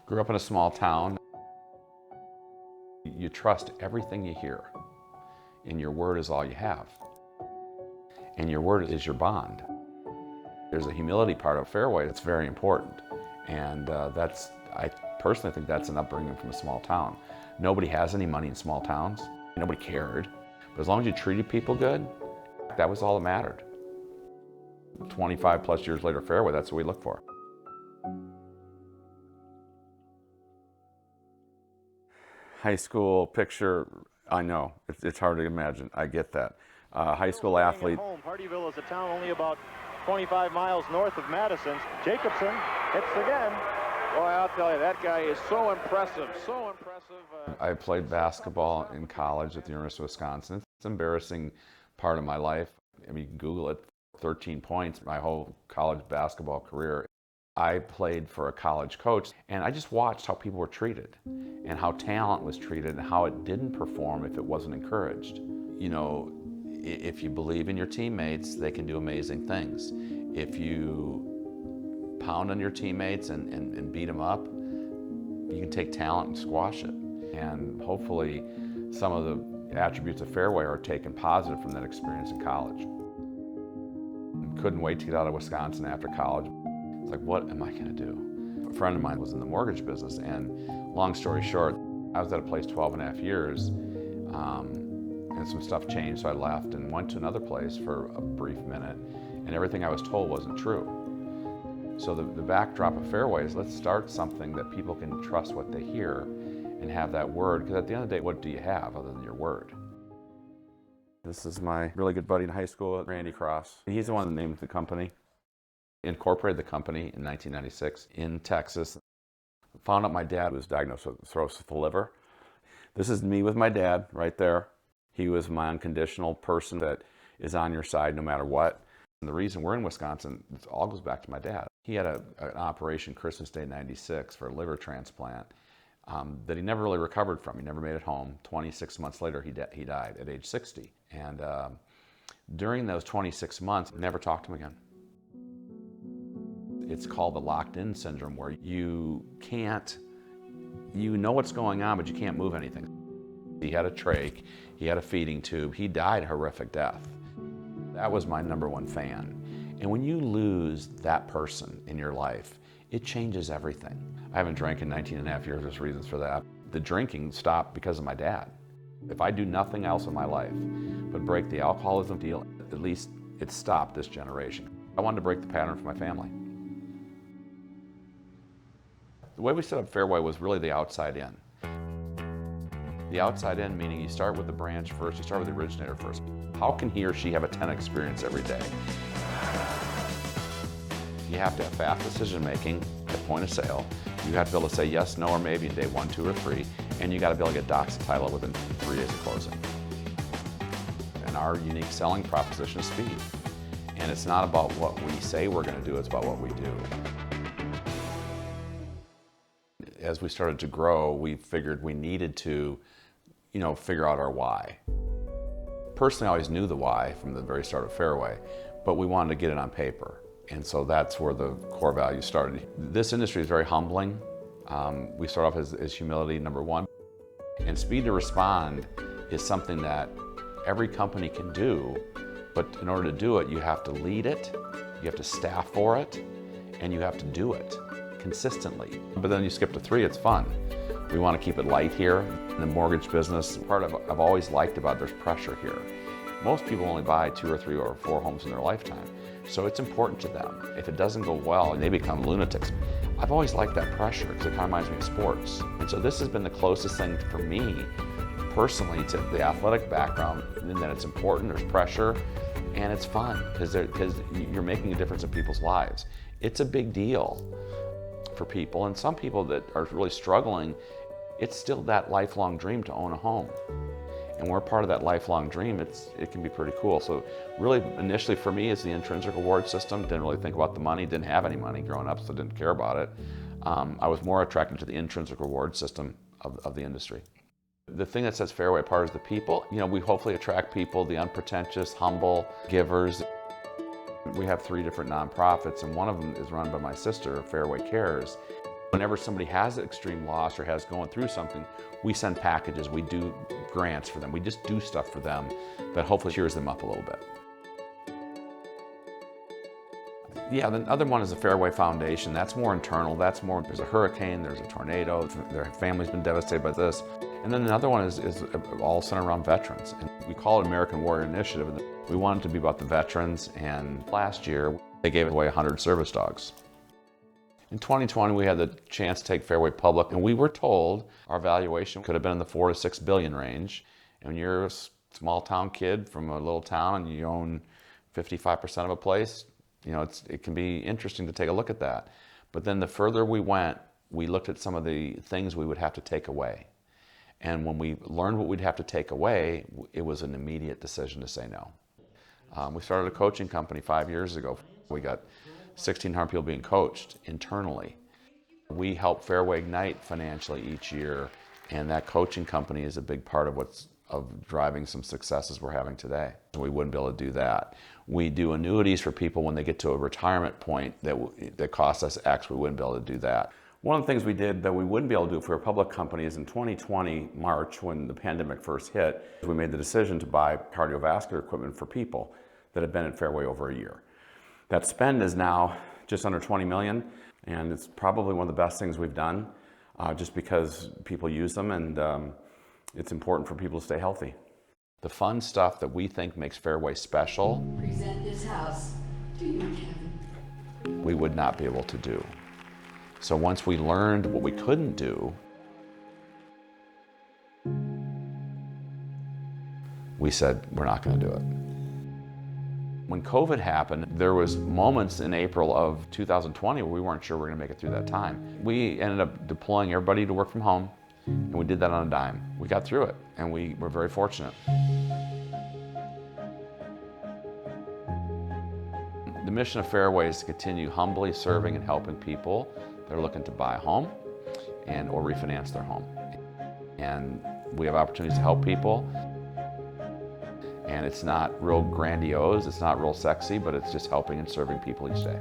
Grew up in a small town. You trust everything you hear, and your word is all you have. And your word is your bond. There's a humility part of Fairway that's very important. And I personally think that's an upbringing from a small town. Nobody has any money in small towns. Nobody cared. But as long as you treated people good, that was all that mattered. 25 plus years later, Fairway, that's what we look for. High school picture, I know, it's hard to imagine. I get that. High school athlete. Hardyville is a town only about 25 miles north of Madison. Jacobson hits again. Boy, I'll tell you, that guy is so impressive, so impressive. I played basketball in college at the University of Wisconsin. It's an embarrassing part of my life. I mean, you can Google it, 13 points my whole college basketball career. I played for a college coach, and I just watched how people were treated and how talent was treated and how it didn't perform if it wasn't encouraged. You know, if you believe in your teammates, they can do amazing things. If you pound on your teammates and beat them up, you can take talent and squash it. And hopefully some of the attributes of Fairway are taken positive from that experience in college. Couldn't wait to get out of Wisconsin after college. It's like, what am I gonna do? A friend of mine was in the mortgage business, and long story short, I was at a place 12 and a half years, and some stuff changed, so I left and went to another place for a brief minute, and everything I was told wasn't true. So the backdrop of Fairway is, let's start something that people can trust what they hear and have that word, because at the end of the day, what do you have other than your word? This is my really good buddy in high school, Randy Cross. He's the one that named the company. Incorporated the company in 1996 in Texas. Found out my dad was diagnosed with cirrhosis of the liver. This is me with my dad right there. He was my unconditional person that is on your side no matter what. And the reason we're in Wisconsin, it all goes back to my dad. He had an operation Christmas Day '96 for a liver transplant that he never really recovered from. He never made it home. 26 months later, he died at age 60. And during those 26 months, I never talked to him again. It's called the locked-in syndrome, where you know what's going on, but you can't move anything. He had a trach, he had a feeding tube, he died a horrific death. That was my #1 fan. And when you lose that person in your life, it changes everything. I haven't drank in 19 and a half years, there's reasons for that. The drinking stopped because of my dad. If I do nothing else in my life but break the alcoholism deal, at least it stopped this generation. I wanted to break the pattern for my family. The way we set up Fairway was really the outside in. The outside in meaning you start with the branch first, you start with the originator first. How can he or she have a 10 experience every day? You have to have fast decision making at point of sale. You have to be able to say yes, no, or maybe in day 1, 2, or 3, and you got to be able to get docs and title within 3 days of closing. And our unique selling proposition is speed. And it's not about what we say we're going to do, it's about what we do. As we started to grow, we figured we needed to, figure out our why. Personally, I always knew the why from the very start of Fairway, but we wanted to get it on paper. And so that's where the core value started. This industry is very humbling. We start off as humility, #1. And speed to respond is something that every company can do, but in order to do it, you have to lead it, you have to staff for it, and you have to do it consistently. But then you skip to 3, it's fun. We want to keep it light here. In the mortgage business, part of I've always liked about there's pressure here. Most people only buy 2 or 3 or 4 homes in their lifetime. So it's important to them. If it doesn't go well, they become lunatics. I've always liked that pressure because it kind of reminds me of sports. And so this has been the closest thing for me personally to the athletic background, in that it's important, there's pressure, and it's fun because you're making a difference in people's lives. It's a big deal for people, and some people that are really struggling, it's still that lifelong dream to own a home. And we're part of that lifelong dream. It can be pretty cool. So really, initially for me, it's the intrinsic reward system. Didn't really think about the money, didn't have any money growing up, so didn't care about it. I was more attracted to the intrinsic reward system of the industry. The thing that sets Fairway apart is the people. We hopefully attract people, the unpretentious, humble givers. We have 3 different nonprofits, and one of them is run by my sister, Fairway Cares. Whenever somebody has an extreme loss or has going through something, we send packages, we do grants for them, we just do stuff for them that hopefully cheers them up a little bit. Yeah, the other one is the Fairway Foundation. That's more internal. That's more, there's a hurricane, there's a tornado, their family's been devastated by this. And then another one is all centered around veterans. And we call it American Warrior Initiative. And we want it to be about the veterans. And last year, they gave away 100 service dogs. In 2020, we had the chance to take Fairway public, and we were told our valuation could have been in the $4 to $6 billion range. And when you're a small town kid from a little town and you own 55% of a place, you know, it can be interesting to take a look at that. But then the further we went, we looked at some of the things we would have to take away. And when we learned what we'd have to take away, it was an immediate decision to say no. We started a coaching company 5 years ago. We got 1,600 people being coached internally. We help Fairway Ignite financially each year, and that coaching company is a big part of driving some successes we're having today. We wouldn't be able to do that. We do annuities for people when they get to a retirement point that costs us X. We wouldn't be able to do that. One of the things we did that we wouldn't be able to do if we were a public company is in 2020, March, when the pandemic first hit, we made the decision to buy cardiovascular equipment for people that had been at Fairway over a year. That spend is now just under 20 million, and it's probably one of the best things we've done just because people use them, and it's important for people to stay healthy. The fun stuff that we think makes Fairway special, present this house to you, Kevin, we would not be able to do. So once we learned what we couldn't do, we said we're not going to do it. When COVID happened, there was moments in April of 2020 where we weren't sure we were going to make it through that time. We ended up deploying everybody to work from home, and we did that on a dime. We got through it, and we were very fortunate. The mission of Fairway is to continue humbly serving and helping people that are looking to buy a home or refinance their home. And we have opportunities to help people. And it's not real grandiose, it's not real sexy, but it's just helping and serving people each day.